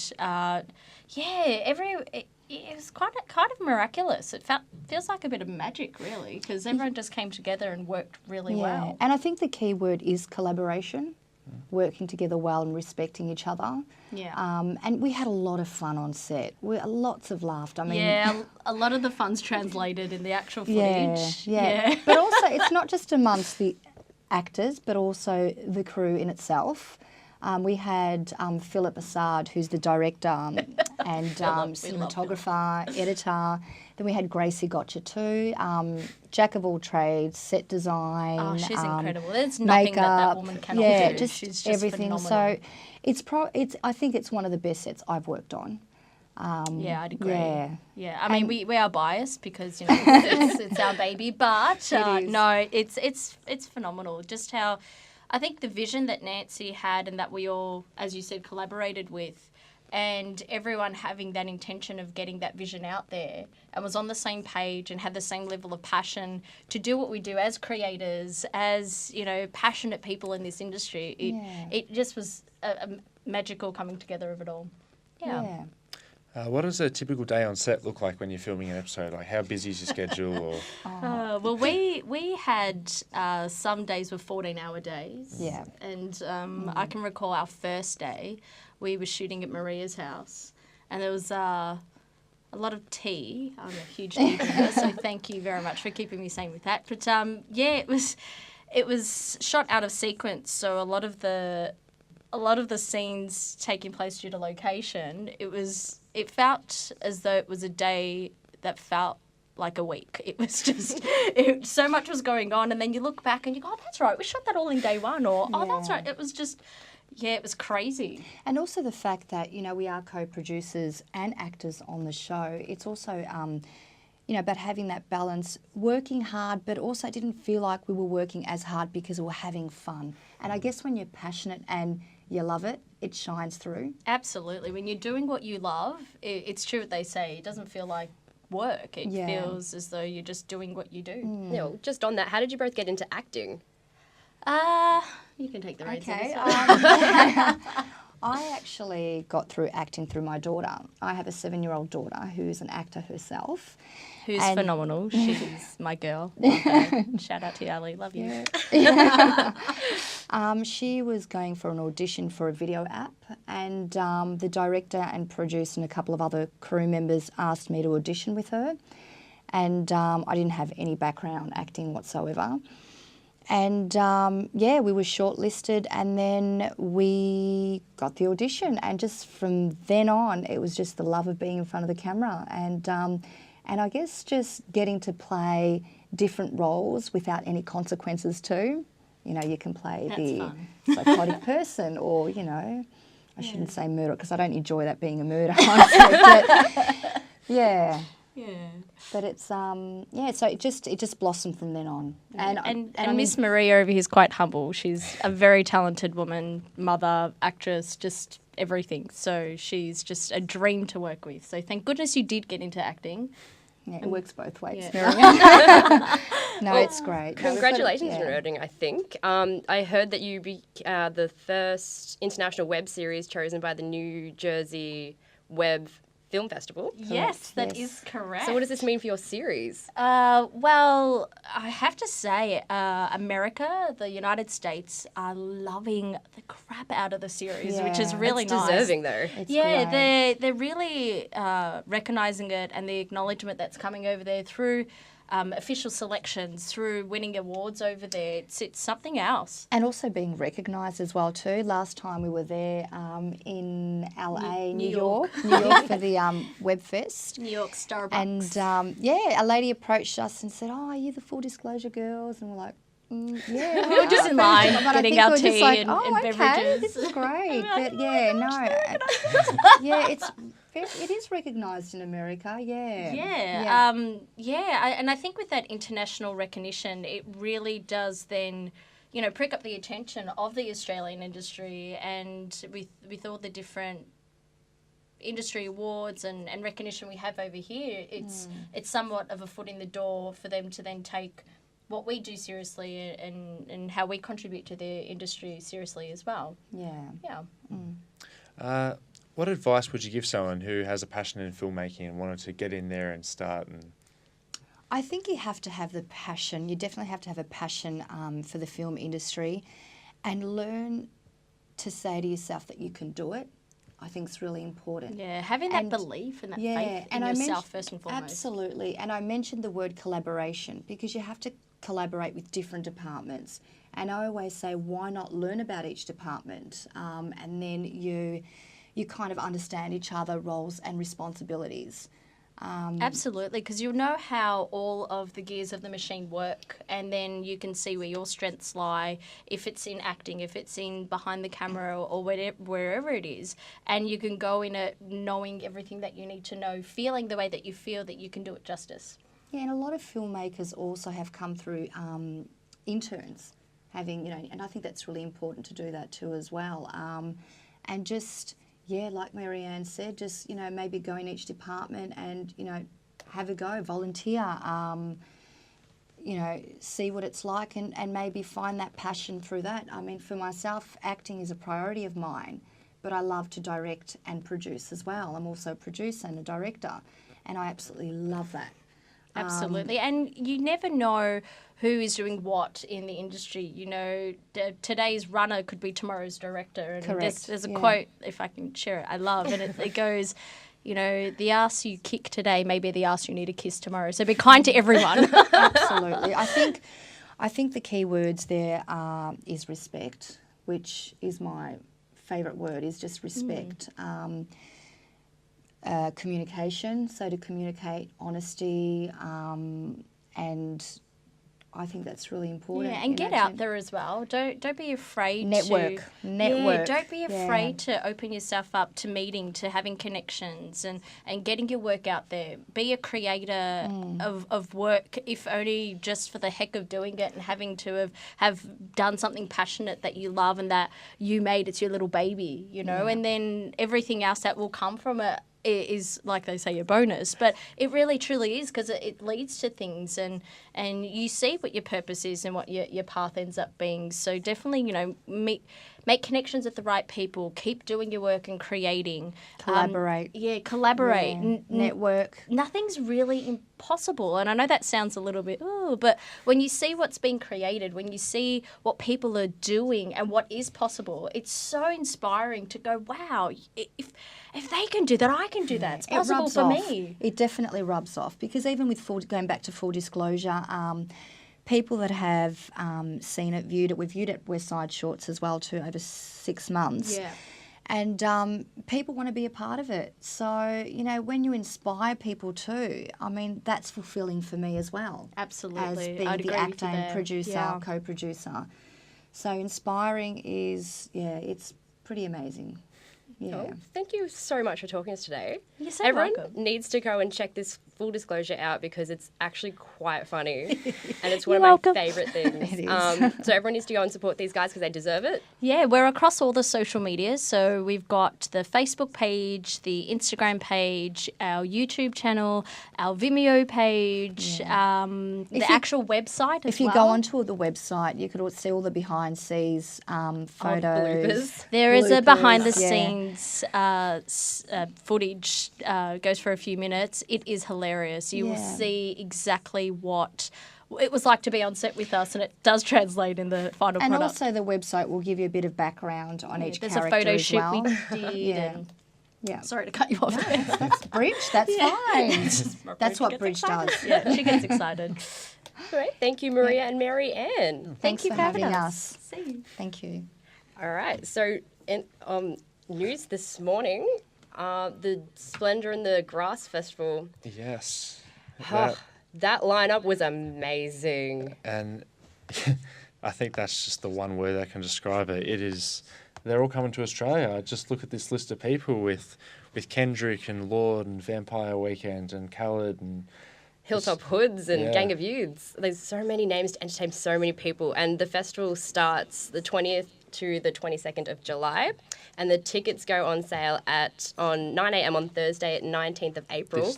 it was kind of miraculous. It feels like a bit of magic, really, because everyone just came together and worked really well. And I think the key word is collaboration, working together well and respecting each other. Yeah. And we had a lot of fun on set. Lots of laughter. I mean, a lot of the fun's translated in the actual footage. Yeah. But also, it's not just amongst the actors, but also the crew in itself. We had Philip Assad, who's the director and cinematographer, editor. Then we had Gracie Gotcha too, jack of all trades, set design. Oh, she's incredible. There's nothing that woman cannot do. Just She's just everything. phenomenal. So I think it's one of the best sets I've worked on. Yeah, I'd agree. Yeah. I mean, we are biased because it's our baby, but no, it's phenomenal. Just how I think the vision that Nancy had and that we all, as you said, collaborated with, and everyone having that intention of getting that vision out there and was on the same page and had the same level of passion to do what we do as creators, as, passionate people in this industry. It just was a magical coming together of it all. Yeah. What does a typical day on set look like when you're filming an episode? Like, how busy is your schedule? Or Well, we had some days were 14-hour days. Yeah. And I can recall our first day, we were shooting at Maria's house, and there was a lot of tea. I'm a huge tea drinker, so thank you very much for keeping me sane with that. But it was shot out of sequence, so a lot of the scenes taking place due to location, it felt as though it was a day that felt like a week. It was just, so much was going on, and then you look back and you go, oh, that's right, we shot that all in day one, or, oh, that's right. It was just, it was crazy. And also the fact that, we are co-producers and actors on the show. It's also, about having that balance, working hard, but also it didn't feel like we were working as hard because we were having fun. And I guess when you're passionate and you love it, it shines through. Absolutely. When you're doing what you love, it's true what they say. It doesn't feel like work. It Yeah. feels as though you're just doing what you do. Yeah, well, just on that, how did you both get into acting? You can take the reins. Okay. I actually got through acting through my daughter. I have a 7-year-old daughter who's an actor herself. Who's And- phenomenal. She's my girl. Love her. Shout out to Ali. Love you. She was going for an audition for a video app, and the director and producer and a couple of other crew members asked me to audition with her. And I didn't have any background acting whatsoever. And yeah, we were shortlisted, and then we got the audition. And just from then on, it was just the love of being in front of the camera, and I guess just getting to play different roles without any consequences too. You know, you can play the psychotic person, or I shouldn't say murder because I don't enjoy that being a murder. But yeah. Yeah. But it's so it just blossomed from then on. And Miss Maria over here is quite humble. She's a very talented woman, mother, actress, just everything. So she's just a dream to work with. So thank goodness you did get into acting. Yeah, it works both ways. Yeah. No, it's great. Congratulations No, on earning, I think. I heard that you be the first international web series chosen by the New Jersey Web Film Festival. Yes, that is correct. So what does this mean for your series? Well, I have to say, America, the United States, are loving the crap out of the series, which is really It's nice. deserving, though. It's Yeah, great. they're really recognising it and the acknowledgement that's coming over there through official selections, through winning awards over there. It's something else. And also being recognised as well too. Last time we were there in LA, New York for the Web Fest. New York Starbucks. And yeah, a lady approached us and said, "Oh, are you the Full Disclosure girls?" And we're like, yeah, We were just in line But I getting think our we're just tea like, and okay, beverages. this is great. But yeah, yeah, it is recognised in America. Yeah. And I think with that international recognition, it really does then, prick up the attention of the Australian industry, and with all the different industry awards and recognition we have over here, it's somewhat of a foot in the door for them to then take what we do seriously and how we contribute to their industry seriously as well. Yeah. What advice would you give someone who has a passion in filmmaking and wanted to get in there and start? I think you have to have the passion. You definitely have to have a passion for the film industry, and learn to say to yourself that you can do it. I think it's really important. Yeah, having that belief and that faith in yourself first and foremost. Absolutely. And I mentioned the word collaboration because you have to collaborate with different departments. And I always say, why not learn about each department? And then you kind of understand each other roles and responsibilities. Absolutely, because you'll know how all of the gears of the machine work, and then you can see where your strengths lie, if it's in acting, if it's in behind the camera, or wherever it is, and you can go in it knowing everything that you need to know, feeling the way that you feel that you can do it justice. Yeah, and a lot of filmmakers also have come through interns, and I think that's really important to do that too as well. And just, like Marianne said, just, maybe go in each department and, have a go, volunteer, see what it's like and maybe find that passion through that. I mean, for myself, acting is a priority of mine, but I love to direct and produce as well. I'm also a producer and a director, and I absolutely love that. Absolutely. And you never know who is doing what in the industry. Today's runner could be tomorrow's director. And Correct. There's a quote, if I can share it, I love, and it goes, the arse you kick today may be the arse you need to kiss tomorrow. So be kind to everyone. Absolutely. I think the key words there is respect, which is my favourite word, is just respect. Communication, so to communicate, honesty, and I think that's really important. Yeah, and get out there as well. Don't be afraid Network. Yeah, don't be afraid to open yourself up to meeting, to having connections and getting your work out there. Be a creator of work, if only just for the heck of doing it and having to have done something passionate that you love and that you made. It's your little baby, and then everything else that will come from it is, like they say, a bonus. But it really truly is, because it leads to things, and you see what your purpose is and what your path ends up being. So definitely, make connections with the right people, keep doing your work and creating. Collaborate. Collaborate. Yeah. Network. Nothing's really impossible. And I know that sounds a little bit, but when you see what's being created, when you see what people are doing and what is possible, it's so inspiring to go, wow, if they can do that, I can do that. It's possible rubs for off. me. It definitely rubs off, because even with going back to full disclosure, people that have seen it, viewed it, we've viewed it West Side Shorts as well too, over 6 months. Yeah. And people want to be a part of it. So, when you inspire people too, I mean, that's fulfilling for me as well. Absolutely. As being I'd the agree with actor you and there. producer, Yeah. co-producer. So inspiring is, it's pretty amazing. Yeah. Oh, thank you so much for talking to us today. You're so Everyone welcome. needs to go and check this Full Disclosure out, because it's actually quite funny and it's one You're of my welcome. favourite things. It is. So everyone needs to go and support these guys because they deserve it. Yeah, we're across all the social medias. So we've got the Facebook page, the Instagram page, our YouTube channel, our Vimeo page, the actual website as If you well. go onto the website, you could see all the behind-scenes photos. bloopers. There is a bloopers, behind-the-scenes footage, goes for a few minutes. It is hilarious. You will Yeah. see exactly what it was like to be on set with us, and it does translate in the final And product. also the website will give you a bit of background on each There's character a photo as shoot well. we did. Yeah. And Yeah. sorry to cut you off. That's Bridge. That's fine. That's what gets Bridge excited. does. Yeah, she gets excited. All right. Thank you, Maria and Mary Ann. Thanks you for for having having us. us. Thank you. All right. So, in news this morning, the Splendour and the Grass Festival. Yes. That lineup was amazing. And I think that's just the one word that can describe it. They're all coming to Australia. Just look at this list of people with Kendrick and Lord and Vampire Weekend and Khaled and Hilltop Hoods and Yeah. Gang of Youths. There's so many names to entertain so many people. And the festival starts the 20th to the 22nd of July. And the tickets go on sale on 9 a.m. on Thursday at 19th of April. This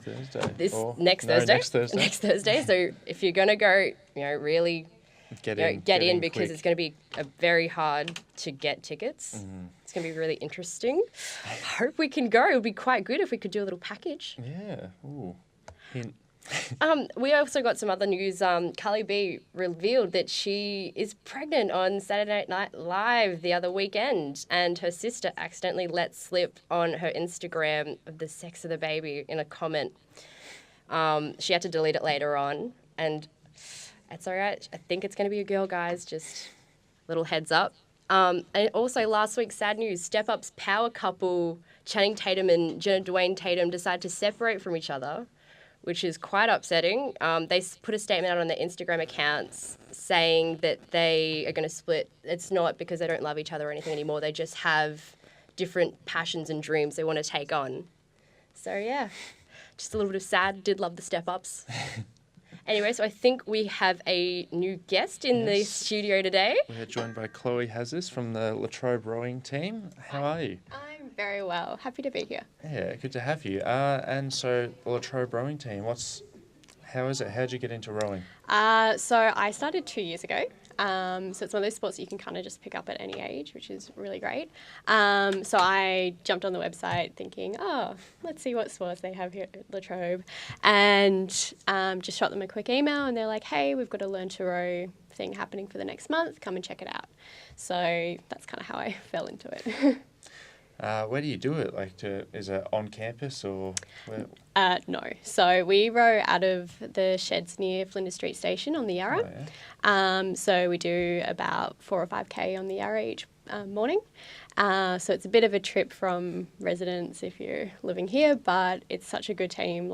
Thursday. Next Thursday. Next Thursday. Next Thursday. So if you're going to go, really Get get in in because quick. it's going to be very hard to get tickets. Mm-hmm. It's going to be really interesting. I hope we can go. It would be quite good if we could do a little package. Yeah. Ooh. Hint. We also got some other news. Carly B revealed that she is pregnant on Saturday Night Live the other weekend, and her sister accidentally let slip on her Instagram of the sex of the baby in a comment. She had to delete it later on, and it's all right. I think it's going to be a girl, guys. Just little heads up. And also last week, sad news, Step Up's power couple, Channing Tatum and Jenna Dwayne Tatum, decided to separate from each other, which is quite upsetting. They put a statement out on their Instagram accounts saying that they are going to split. It's not because they don't love each other or anything anymore. They just have different passions and dreams they want to take on. So, yeah, just a little bit of sad. Did love the Step-Ups. Anyway, so I think we have a new guest in the studio today. We're joined by Chloe Hazis from the Latrobe rowing team. How are you? I'm very well. Happy to be here. Yeah, good to have you. And so the Latrobe rowing team, how is it? How'd you get into rowing? So I started 2 years ago. So it's one of those sports that you can kind of just pick up at any age, which is really great. So I jumped on the website thinking, let's see what sports they have here at Latrobe, and just shot them a quick email, and they're like, hey, we've got a Learn to Row thing happening for the next month. Come and check it out. So that's kind of how I fell into it. Where do you do it? Is it on campus or where? No. So we row out of the sheds near Flinders Street Station on the Yarra. Oh, yeah. So we do about 4 or 5K on the Yarra each morning. So it's a bit of a trip from residents if you're living here, but it's such a good team.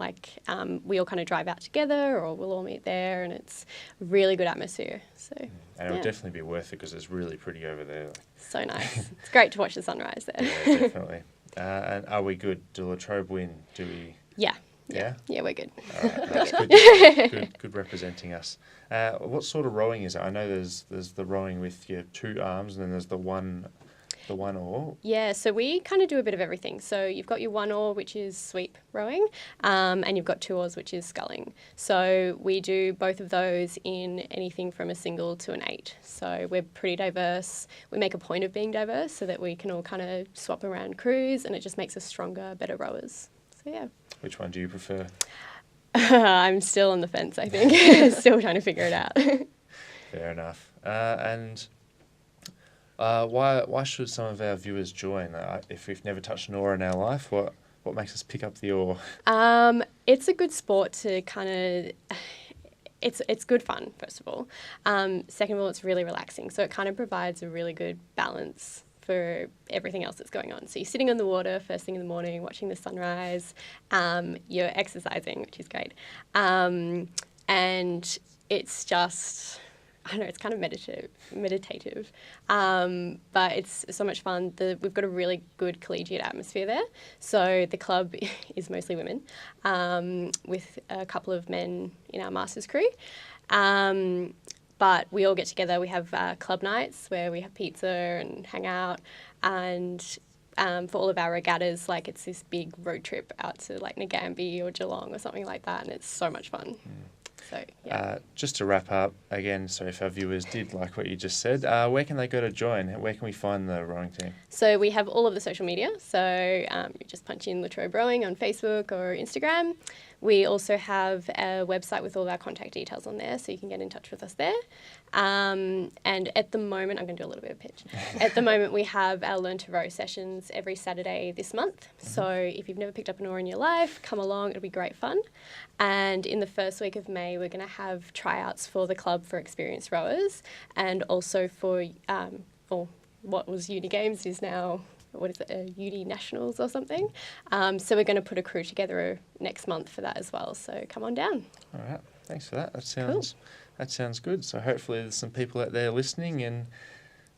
We all kind of drive out together, or we'll all meet there, and it's a really good atmosphere. So And it would definitely be worth it because it's really pretty over there. so nice. It's great to watch the sunrise there. Yeah, definitely. And are we good? Do Latrobe win? Do we? Yeah. Yeah? Yeah, we're good. All right, that's good representing us. What sort of rowing is it? I know there's the rowing with your two arms, and then there's the one the one oar? Yeah, so we kind of do a bit of everything. So you've got your one oar, which is sweep rowing, and you've got two oars, which is sculling. So we do both of those in anything from a single to an 8. So we're pretty diverse. We make a point of being diverse so that we can all kind of swap around crews, and it just makes us stronger, better rowers. So yeah. Which one do you prefer? I'm still on the fence, I think. Still trying to figure it out. Fair enough. Why should some of our viewers join? If we've never touched an oar in our life, what makes us pick up the oar? It's a good sport to kind of... It's good fun, first of all. Second of all, it's really relaxing. So it kind of provides a really good balance for everything else that's going on. So you're sitting on the water first thing in the morning, watching the sunrise. You're exercising, which is great. And it's just... I don't know, it's kind of meditative, but it's so much fun. We've got a really good collegiate atmosphere there. So the club is mostly women, with a couple of men in our masters crew. But we all get together. We have club nights where we have pizza and hang out. And for all of our regattas, like it's this big road trip out to like Nagambie or Geelong or something like that. And it's so much fun. So, yeah. Just to wrap up, again, so if our viewers did like what you just said, where can they go to join? Where can we find the rowing team? So we have all of the social media. So you just punch in Latrobe Rowing on Facebook or Instagram. We also have a website with all our contact details on there, so you can get in touch with us there. And at the moment, I'm going to do a little bit of pitch. At the moment, we have our Learn to Row sessions every Saturday this month. So if you've never picked up an oar in your life, come along. It'll be great fun. And in the first week of May, we're going to have tryouts for the Club for Experienced Rowers, and also for what was Uni Games is now... what is it, Uni Nationals or something. So we're going to put a crew together next month for that as well. So come on down. All right. Thanks for that. That sounds good. So hopefully there's some people out there listening and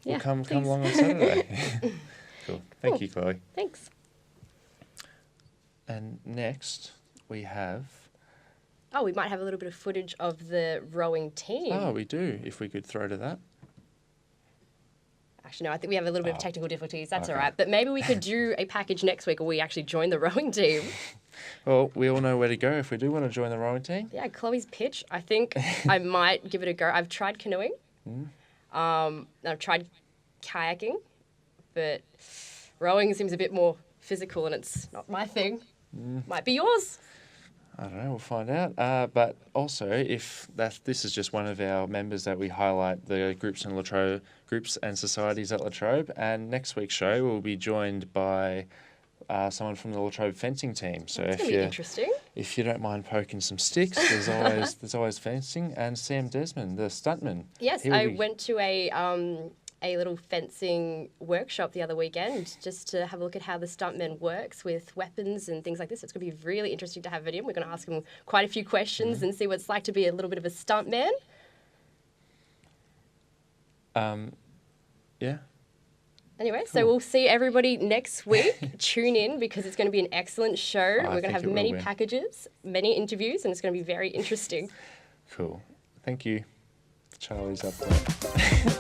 will come along on Saturday. Cool. Thank you, Chloe. Thanks. And next we have... Oh, we might have a little bit of footage of the rowing team. Oh, we do, if we could throw to that. Actually, no, I think we have a little bit of technical difficulties. That's okay. all right. But maybe we could do a package next week where we actually join the rowing team. Well, we all know where to go if we do want to join the rowing team. Yeah, Chloe's pitch. I think I might give it a go. I've tried canoeing. I've tried kayaking. But rowing seems a bit more physical and it's not my thing. Might be yours. I don't know, we'll find out. But also, if this is just one of our members that we highlight the groups and societies at Latrobe, and next week's show we'll be joined by someone from the Latrobe fencing team. So That's gonna be interesting. If you don't mind poking some sticks, there's always fencing, and Sam Desmond, the stuntman. Yes, I went to a little fencing workshop the other weekend just to have a look at how the stuntman works with weapons and things like this. It's going to be really interesting to have with him. We're going to ask him quite a few questions and see what it's like to be a little bit of a stuntman. Yeah. Anyway, so we'll see everybody next week. Tune in because it's going to be an excellent show. We're going to have many packages, many interviews, and it's going to be very interesting. Cool. Thank you. Charlie's up there.